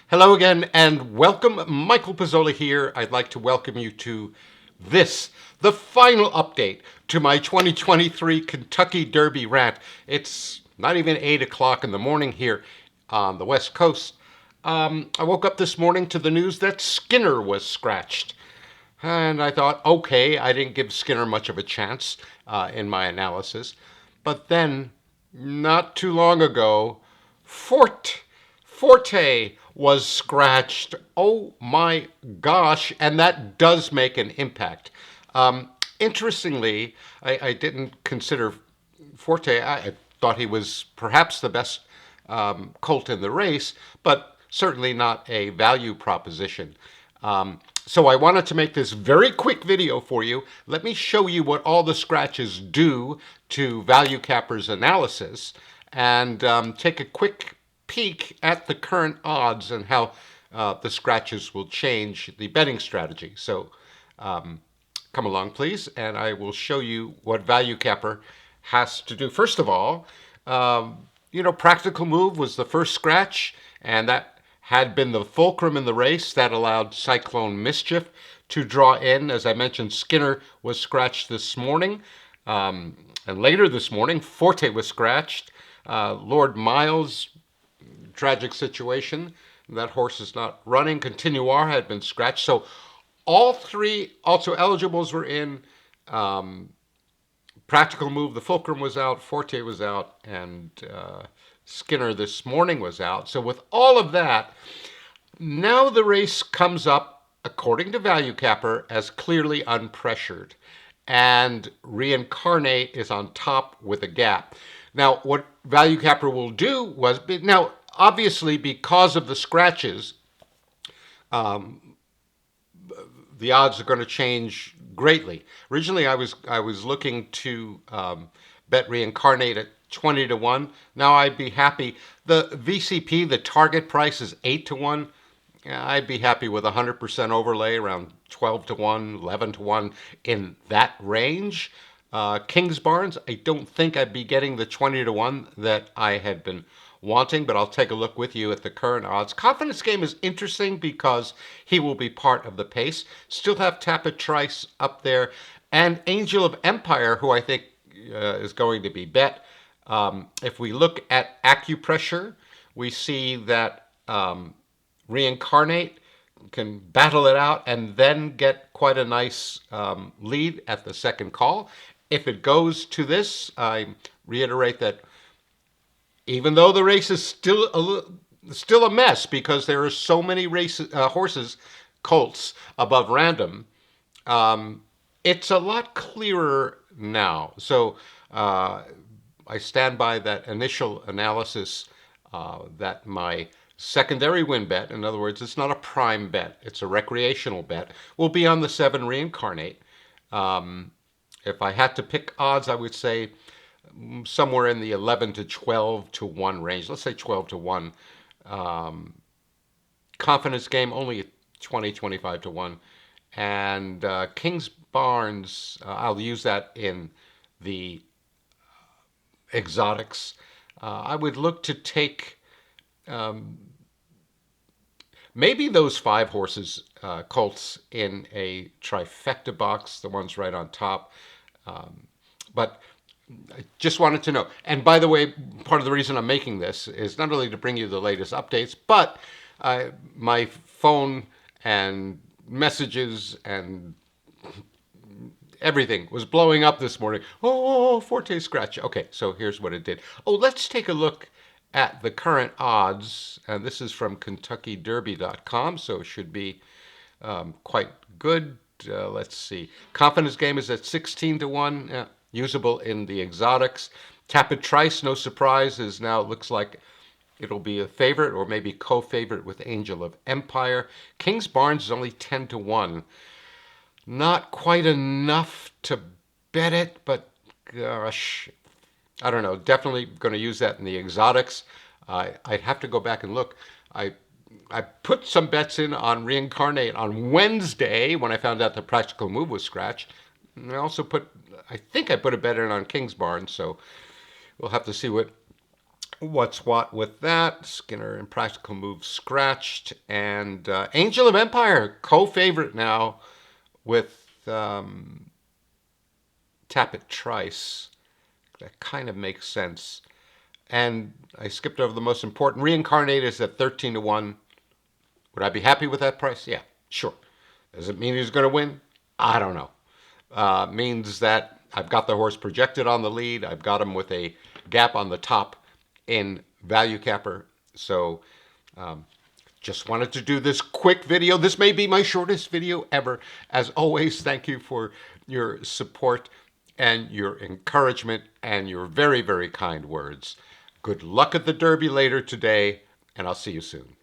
Hello again and welcome. Michael Pizzolla here. I'd like to welcome you to the final update to my 2023 Kentucky Derby rant. It's not even 8 o'clock in the morning here on the West Coast. I woke up this morning to the news that Skiinner was scratched. And I thought, okay, I didn't give Skiinner much of a chance in my analysis. But then, not too long ago, Forte was scratched. Oh my gosh, and that does make an impact. Interestingly, I didn't consider Forte. I thought he was perhaps the best colt in the race, but certainly not a value proposition. So I wanted to make this very quick video for you. Let me show you what all the scratches do to Value Capper's analysis and take a quick peek at the current odds and how the scratches will change the betting strategy. So come along, please, and I will show you what Value Capper has to do. First of all, Practical Move was the first scratch, and that had been the fulcrum in the race that allowed Cyclone Mischief to draw in. As I mentioned, Skiinner was scratched this morning. And later this morning, Forte was scratched. Lord Miles, tragic situation. That horse is not running. Continuar had been scratched. So all three also eligibles were in. Practical Move, the fulcrum was out, Forte was out, and Skiinner this morning was out. So with all of that, now the race comes up, according to Value Capper, as clearly unpressured. And Reincarnate is on top with a gap. Now, what Value Capper will do was, now, obviously, because of the scratches, the odds are going to change greatly. Originally, I was looking to bet Reincarnate at 20 to 1. Now I'd be happy. The VCP, the target price is 8 to 1. I'd be happy with 100% overlay around 12 to 1, 11 to 1 in that range. Kingsbarns, I don't think I'd be getting the 20 to 1 that I had been wanting, but I'll take a look with you at the current odds. Confidence Game is interesting because he will be part of the pace. Still have Tapit Trice up there, and Angel of Empire, who I think is going to be bet. If we look at acupressure, we see that Reincarnate can battle it out and then get quite a nice lead at the second call. If it goes to this, I reiterate that even though the race is still a mess because there are so many horses, colts above random, it's a lot clearer now. So I stand by that initial analysis that my secondary win bet, in other words, it's not a prime bet, it's a recreational bet, will be on the 7 Reincarnate. If I had to pick odds, I would say somewhere in the 11 to 12 to 1 range. Let's say 12 to 1. Confidence Game, only 20, 25 to 1. And Kingsbarns, I'll use that in the exotics. I would look to take maybe those 5 horses, colts, in a trifecta box, the ones right on top. But I just wanted to know. And by the way, part of the reason I'm making this is not only to bring you the latest updates, but my phone and messages and everything was blowing up this morning. Oh, Forte scratch. Okay, so here's what it did. Oh, let's take a look at the current odds. And this is from KentuckyDerby.com, so it should be quite good. Let's see. Confidence Game is at 16 to 1. Usable in the exotics. Tapit Trice, no surprise, is now looks like it'll be a favorite or maybe co-favorite with Angel of Empire. Kingsbarns is only 10 to 1. Not quite enough to bet it, but gosh, I don't know. Definitely going to use that in the exotics. I'd have to go back and look. I put some bets in on Reincarnate on Wednesday when I found out the Practical Move was scratched. And I think I put a bet in on Kingsbarn, so we'll have to see what What's what with that? Skiinner and Practical Move scratched. And Angel of Empire, co-favorite now with Tappet Trice. That kind of makes sense. And I skipped over the most important. Reincarnate is at 13 to 1. Would I be happy with that price? Yeah, sure. Does it mean he's going to win? I don't know. Means that I've got the horse projected on the lead. I've got him with a gap on the top in Value Capper. So just wanted to do this quick video. This may be my shortest video ever. As always, thank you for your support and your encouragement and your very, very kind words. Good luck at the Derby later today, and I'll see you soon.